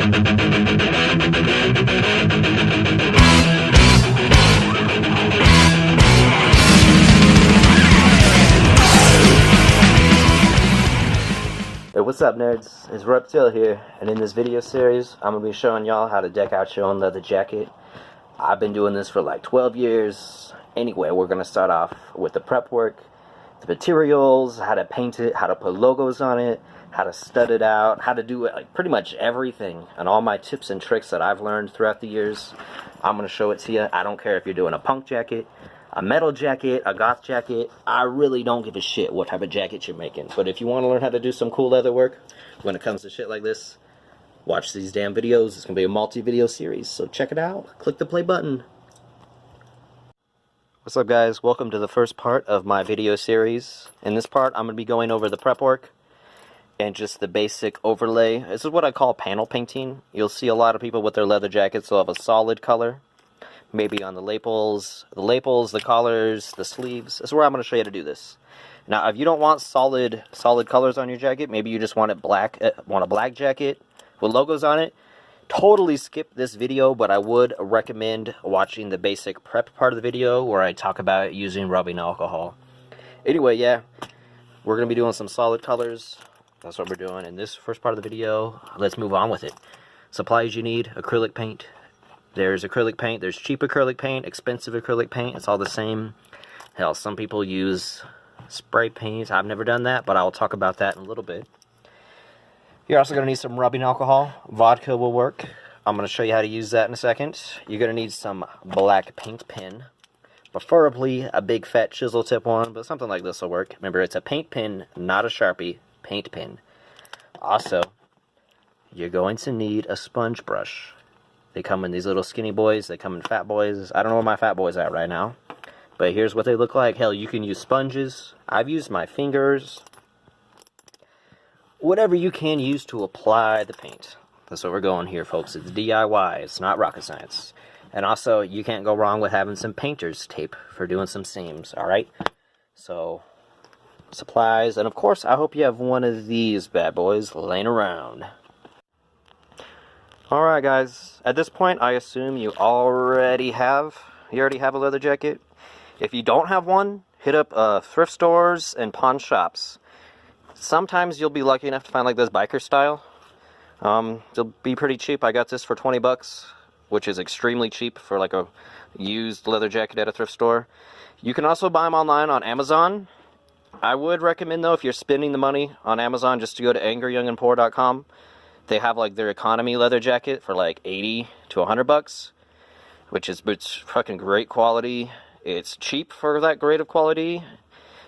Hey, what's up nerds? It's Reptile here, and in this video series I'm going to be showing y'all how to deck out your own leather jacket. I've been doing this for like 12 years. Anyway, we're going to start off with the prep work, the materials, how to paint it, how to put logos on it, how to stud it out, how to do it, like pretty much everything, and all my tips and tricks that I've learned throughout the years. I'm going to show it to you. I don't care if you're doing a punk jacket, a metal jacket, a goth jacket. I really don't give a shit what type of jacket you're making. But if you want to learn how to do some cool leather work when it comes to shit like this, watch these damn videos. It's going to be a multi-video series, so check it out. Click the play button. What's up guys? Welcome to the first part of my video series. In this part, I'm going to be going over the prep work and just the basic overlay. This is what I call panel painting. You'll see a lot of people with their leather jackets, they'll have a solid color. Maybe on the lapels, the collars, the sleeves. This is where I'm going to show you how to do this. Now, if you don't want solid colors on your jacket, maybe you just want it black, want a black jacket with logos on it, totally skip this video, but I would recommend watching the basic prep part of the video where I talk about using rubbing alcohol. Anyway, yeah, we're going to be doing some solid colors. That's what we're doing in this first part of the video. Let's move on with it. Supplies you need: acrylic paint. There's acrylic paint, there's cheap acrylic paint, expensive acrylic paint, it's all the same. Hell, some people use spray paint. I've never done that, but I'll talk about that in a little bit. You're also going to need some rubbing alcohol. Vodka will work. I'm going to show you how to use that in a second. You're going to need some black paint pen, preferably a big fat chisel tip one, but something like this will work. Remember, it's a paint pen, not a Sharpie. Paint pen. Also, you're going to need a sponge brush. They come in these little skinny boys. They come in fat boys. I don't know where my fat boy's at right now. But here's what they look like. Hell, you can use sponges. I've used my fingers. Whatever you can use to apply the paint. That's what we're going here, folks. It's DIY. It's not rocket science. And also, you can't go wrong with having some painter's tape for doing some seams. Alright? So, supplies. And of course, I hope you have one of these bad boys laying around. Alright guys, at this point I assume you already have a leather jacket. If you don't have one, hit up thrift stores and pawn shops. Sometimes you'll be lucky enough to find like this biker style. It'll be pretty cheap. I got this for 20 bucks, which is extremely cheap for like a used leather jacket at a thrift store. You can also buy them online on Amazon. I would recommend though, if you're spending the money on Amazon, just to go to angryyoungandpoor.com. They have like their economy leather jacket for like 80 to 100 bucks, which is fucking great quality. It's cheap for that grade of quality.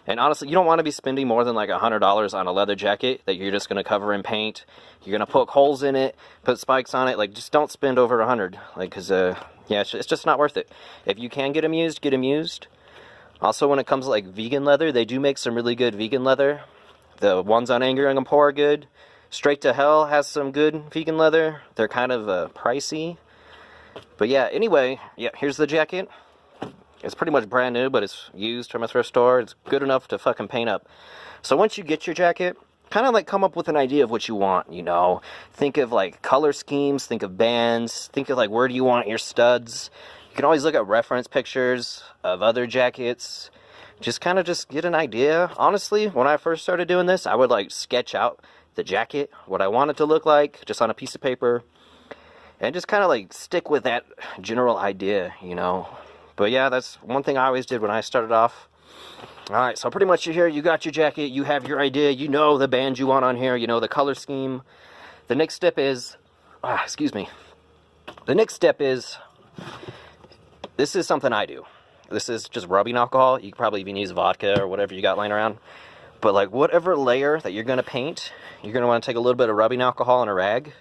And honestly, you don't want to be spending more than like $100 on a leather jacket that you're just going to cover in paint. You're going to poke holes in it, put spikes on it. Like, just don't spend over 100. Like, cause yeah, it's just not worth it. If you can get them used, get them used. Also, when it comes to like vegan leather, they do make some really good vegan leather. The ones on Angry Young and Poor are good. Straight to Hell has some good vegan leather. They're kind of pricey. But yeah, anyway, yeah, here's the jacket. It's pretty much brand new, but it's used from a thrift store. It's good enough to fucking paint up. So once you get your jacket, kind of like come up with an idea of what you want, you know. Think of like color schemes, think of bands, think of like where do you want your studs. You can always look at reference pictures of other jackets. Just kind of just get an idea. Honestly, when I first started doing this, I would like sketch out the jacket, what I want it to look like, just on a piece of paper, and just kind of like stick with that general idea, you know. But yeah, that's one thing I always did when I started off. Alright, so pretty much you're here, you got your jacket, you have your idea, you know the band you want on here, you know the color scheme. The next step is, the next step is, this is something I do. This is just rubbing alcohol. You can probably even use vodka or whatever you got laying around. But like whatever layer that you're going to paint, you're going to want to take a little bit of rubbing alcohol and a rag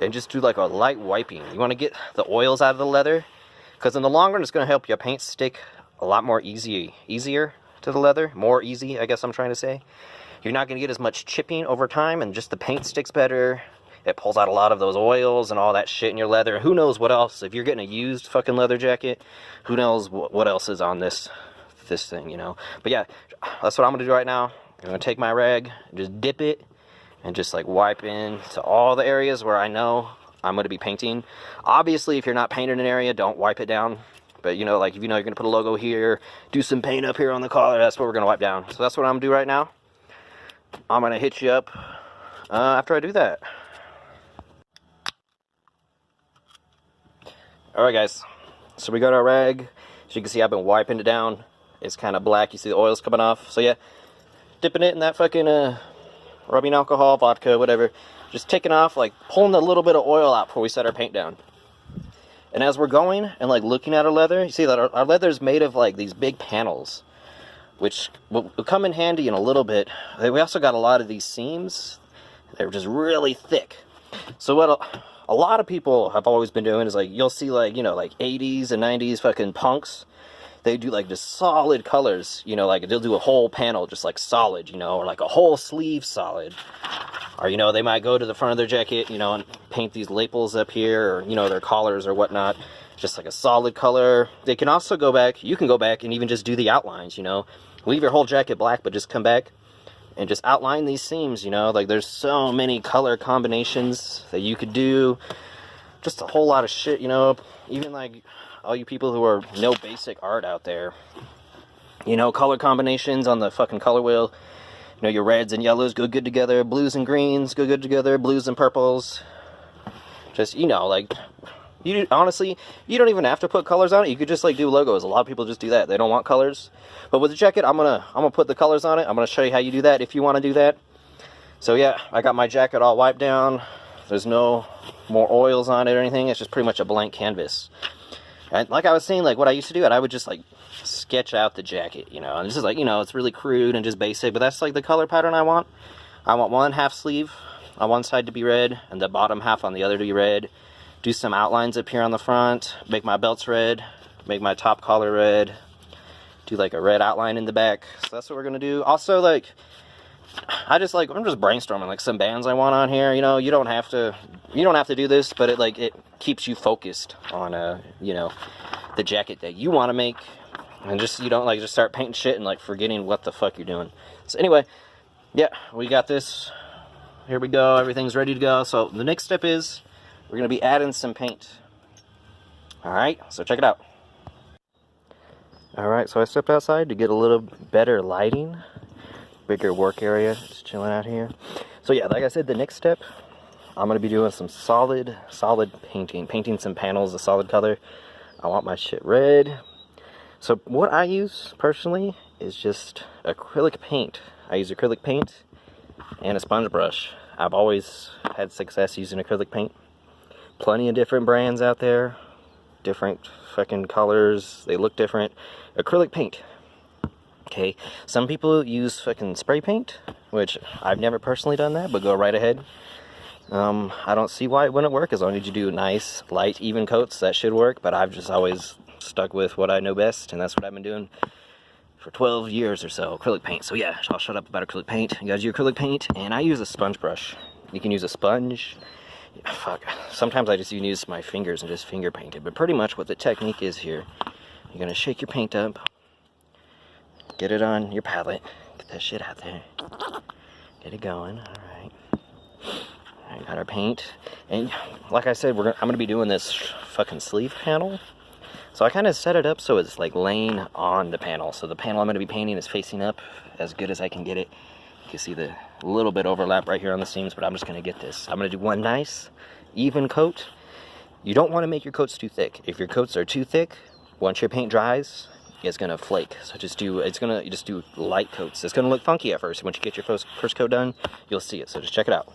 and just do like a light wiping. You want to get the oils out of the leather, because in the long run it's going to help your paint stick a lot more easier to the leather. More easy, I guess I'm trying to say. You're not going to get as much chipping over time, and just the paint sticks better. It pulls out a lot of those oils and all that shit in your leather. Who knows what else? If you're getting a used fucking leather jacket, who knows what else is on this thing, you know. But yeah, that's what I'm going to do right now. I'm going to take my rag, just dip it, and just like wipe in to all the areas where I know I'm going to be painting. Obviously, if you're not painting an area, don't wipe it down. But, you know, like, if you know you're going to put a logo here, do some paint up here on the collar, that's what we're going to wipe down. So that's what I'm going to do right now. I'm going to hit you up after I do that. Alright, guys. So we got our rag. As you can see, I've been wiping it down. It's kind of black. You see the oils coming off. So, yeah, dipping it in that fucking rubbing alcohol, vodka, whatever. Just taking off, like, pulling a little bit of oil out before we set our paint down. And as we're going and, like, looking at our leather, you see that our leather is made of, like, these big panels, which will come in handy in a little bit. We also got a lot of these seams. They're just really thick. So what a lot of people have always been doing is, like, you'll see, like, you know, like 80s and 90s fucking punks. They do, like, just solid colors, you know, like, they'll do a whole panel just, like, solid, you know, or, like, a whole sleeve solid. Or, you know, they might go to the front of their jacket, you know, and paint these lapels up here, or, you know, their collars or whatnot. Just, like, a solid color. They can also go back, you can go back and even just do the outlines, you know. Leave your whole jacket black, but just come back and just outline these seams, you know. Like, there's so many color combinations that you could do. Just a whole lot of shit, you know. Even, like, all you people who are no basic art out there, you know, color combinations on the fucking color wheel. You know, your reds and yellows go good together, blues and greens go good together, blues and purples. Just, you know, like, you honestly, you don't even have to put colors on it. You could just, like, do logos. A lot of people just do that. They don't want colors. But with the jacket, I'm gonna put the colors on it. I'm gonna show you how you do that if you want to do that. So yeah, I got my jacket all wiped down. There's no more oils on it or anything. It's just pretty much a blank canvas. And like I was saying, like, what I used to do, I would just, like, sketch out the jacket, you know. And this is, like, you know, it's really crude and just basic, but that's, like, the color pattern I want. I want one half sleeve on one side to be red, and the bottom half on the other to be red. Do some outlines up here on the front. Make my belts red. Make my top collar red. Do, like, a red outline in the back. So that's what we're going to do. Also, like, I'm just brainstorming, like, some bands I want on here. You know, you don't have to do this, but it keeps you focused on, you know, the jacket that you want to make. And just, you don't, like, just start painting shit and, like, forgetting what the fuck you're doing. So anyway, yeah, we got this. Here we go. Everything's ready to go. So the next step is we're going to be adding some paint. Alright, so check it out. Alright, so I stepped outside to get a little better lighting. Bigger work area, just chilling out here. So yeah, like I said, the next step, I'm going to be doing some solid painting. Painting some panels a solid color. I want my shit red. So what I use, personally, is just acrylic paint. I use acrylic paint and a sponge brush. I've always had success using acrylic paint. Plenty of different brands out there. Different fucking colors. They look different. Acrylic paint. Okay, some people use fucking spray paint, which I've never personally done that, but go right ahead. I don't see why it wouldn't work. As long as you do nice, light, even coats, that should work, but I've just always stuck with what I know best, and that's what I've been doing for 12 years or so, acrylic paint. So yeah, I'll shut up about acrylic paint. You guys use acrylic paint, and I use a sponge brush. You can use a sponge. Fuck, sometimes I just even use my fingers and just finger paint it, but pretty much what the technique is here, you're gonna shake your paint up, get it on your palette, get that shit out there, get it going. Alright, got our paint, and like I said, I'm gonna be doing this fucking sleeve panel. So I kind of set it up so it's, like, laying on the panel. So the panel I'm going to be painting is facing up as good as I can get it. You can see the little bit overlap right here on the seams, but I'm just going to get this. I'm going to do one nice, even coat. You don't want to make your coats too thick. If your coats are too thick, once your paint dries, it's going to flake. So just do light coats. It's going to look funky at first. Once you get your first coat done, you'll see it. So just check it out.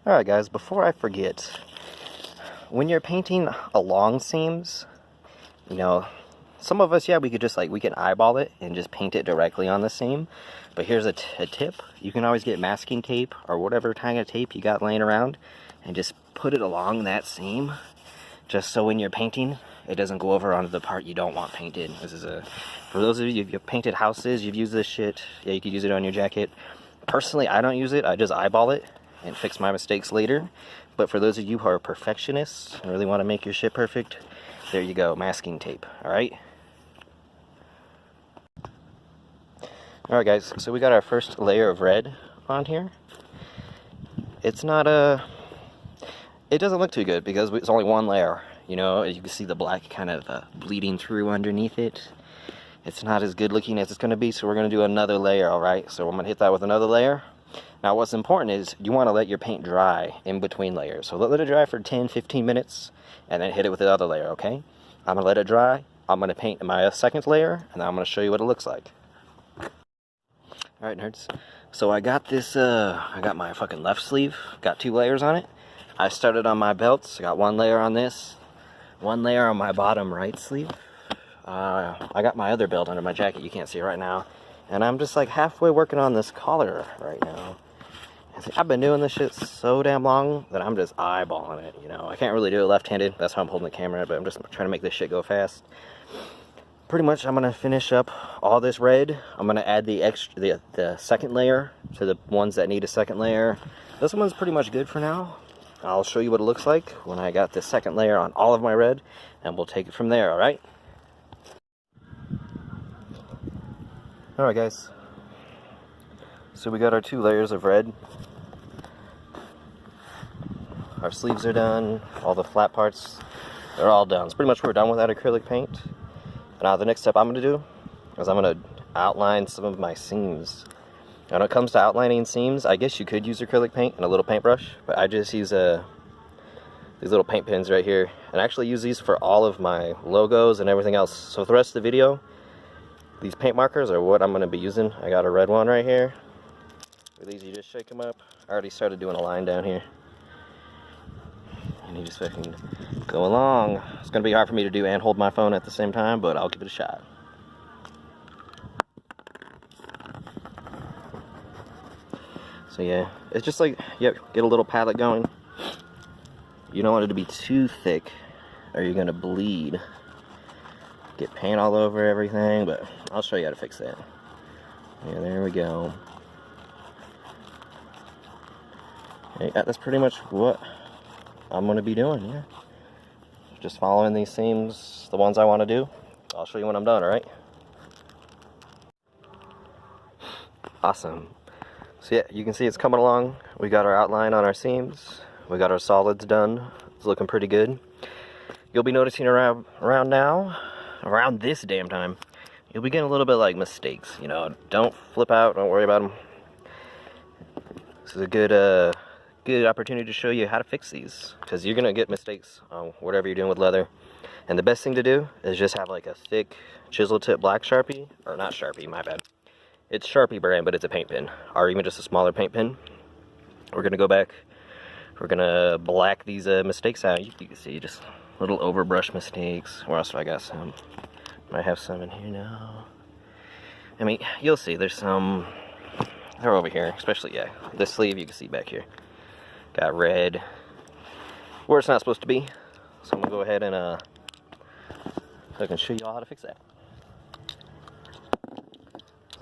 Alright guys, before I forget, when you're painting along seams, you know, some of us, yeah, we can eyeball it and just paint it directly on the seam. But here's a tip. You can always get masking tape or whatever kind of tape you got laying around and just put it along that seam, just so when you're painting, it doesn't go over onto the part you don't want painted. This is for those of you who've painted houses, you've used this shit, yeah, you could use it on your jacket. Personally, I don't use it. I just eyeball it and fix my mistakes later. But for those of you who are perfectionists and really want to make your shit perfect, there you go, masking tape, alright? Alright guys, so we got our first layer of red on here. It's not it doesn't look too good because it's only one layer. You know, you can see the black kind of bleeding through underneath it. It's not as good looking as it's going to be, so we're going to do another layer, alright? So I'm going to hit that with another layer. Now what's important is you want to let your paint dry in between layers. So let it dry for 10-15 minutes and then hit it with the other layer, okay? I'm going to let it dry. I'm going to paint my second layer and then I'm going to show you what it looks like. Alright, nerds. So I got this, I got my fucking left sleeve. Got 2 layers on it. I started on my belts. I got 1 layer on this. 1 layer on my bottom right sleeve. I got my other belt under my jacket, you can't see it right now. And I'm just like halfway working on this collar right now. I've been doing this shit so damn long that I'm just eyeballing it, you know. I can't really do it left-handed, that's how I'm holding the camera, but I'm just trying to make this shit go fast. Pretty much I'm gonna finish up all this red. I'm gonna add the second layer to the ones that need a second layer. This one's pretty much good for now. I'll show you what it looks like when I got the second layer on all of my red, and we'll take it from there, alright? Alright guys, so we got our 2 layers of red. Our sleeves are done, all the flat parts, they're all done. It's pretty much we're done with that acrylic paint. Now the next step I'm going to do is I'm going to outline some of my seams. Now when it comes to outlining seams, I guess you could use acrylic paint and a little paintbrush, but I just use these little paint pens right here, and I actually use these for all of my logos and everything else. So for the rest of the video, these paint markers are what I'm going to be using. I got a red one right here. With these, you just shake them up. I already started doing a line down here. And you just fucking go along. It's going to be hard for me to do and hold my phone at the same time, but I'll give it a shot. So yeah, it's just like, yep, get a little palette going. You don't want it to be too thick or you're going to bleed. Get paint all over everything, but I'll show you how to fix that. Yeah, there we go. Yeah, that's pretty much what I'm going to be doing, yeah. Just following these seams, the ones I want to do. I'll show you when I'm done, alright? Awesome. So yeah, you can see it's coming along. We got our outline on our seams. We got our solids done. It's looking pretty good. You'll be noticing around now, around this damn time, you'll be getting a little bit like mistakes, you know. Don't flip out, don't worry about them. This is a good opportunity to show you how to fix these, because you're gonna get mistakes on whatever you're doing with leather. And the best thing to do is just have like a thick chisel tip black Sharpie, or not Sharpie, my bad. It's Sharpie brand, but it's a paint pen, or even just a smaller paint pen. We're gonna go back, we're gonna black these mistakes out. You can see just little overbrush mistakes. Where else do I got some? Might have some in here now. I mean, you'll see there's some, they're over here, especially, yeah, this sleeve you can see back here. Got red where it's not supposed to be. So I'm gonna go ahead and so I can show you all how to fix that.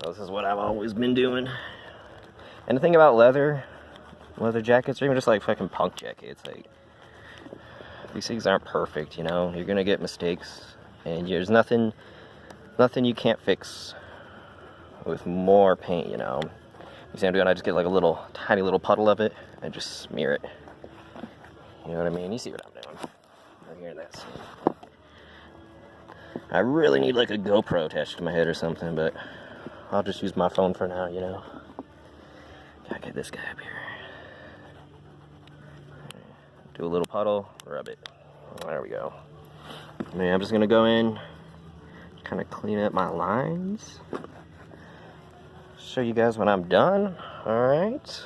So this is what I've always been doing. And the thing about leather jackets, or even just like fucking punk jackets, like, these things aren't perfect, you know. You're gonna get mistakes, and there's nothing you can't fix with more paint, you know. You see what I'm doing? I just get like a little tiny little puddle of it and just smear it. You know what I mean? You see what I'm doing? Right here, that's. I really need like a GoPro attached to my head or something, but I'll just use my phone for now, you know. Gotta get this guy up here. Do a little puddle, rub it. There we go. Man, I'm just gonna go in, kind of clean up my lines. Show you guys when I'm done. Alright.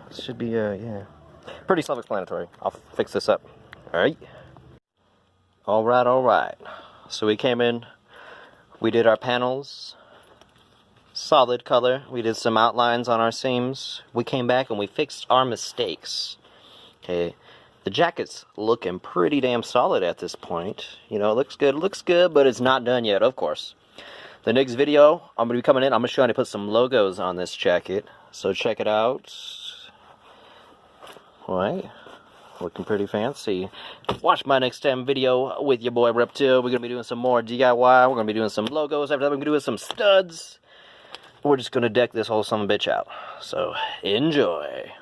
This should be, yeah, pretty self-explanatory. I'll fix this up. Alright. Alright. So we came in, we did our panels, solid color. We did some outlines on our seams. We came back and we fixed our mistakes. Okay. The jacket's looking pretty damn solid at this point. You know, it looks good, but it's not done yet, of course. The next video, I'm going to be coming in, I'm going to show you how to put some logos on this jacket. So check it out. Alright, looking pretty fancy. Watch my next time video with your boy Reptile. We're going to be doing some more DIY. We're going to be doing some logos. After that, we're going to be doing some studs. We're just going to deck this whole son of a bitch out. So, enjoy.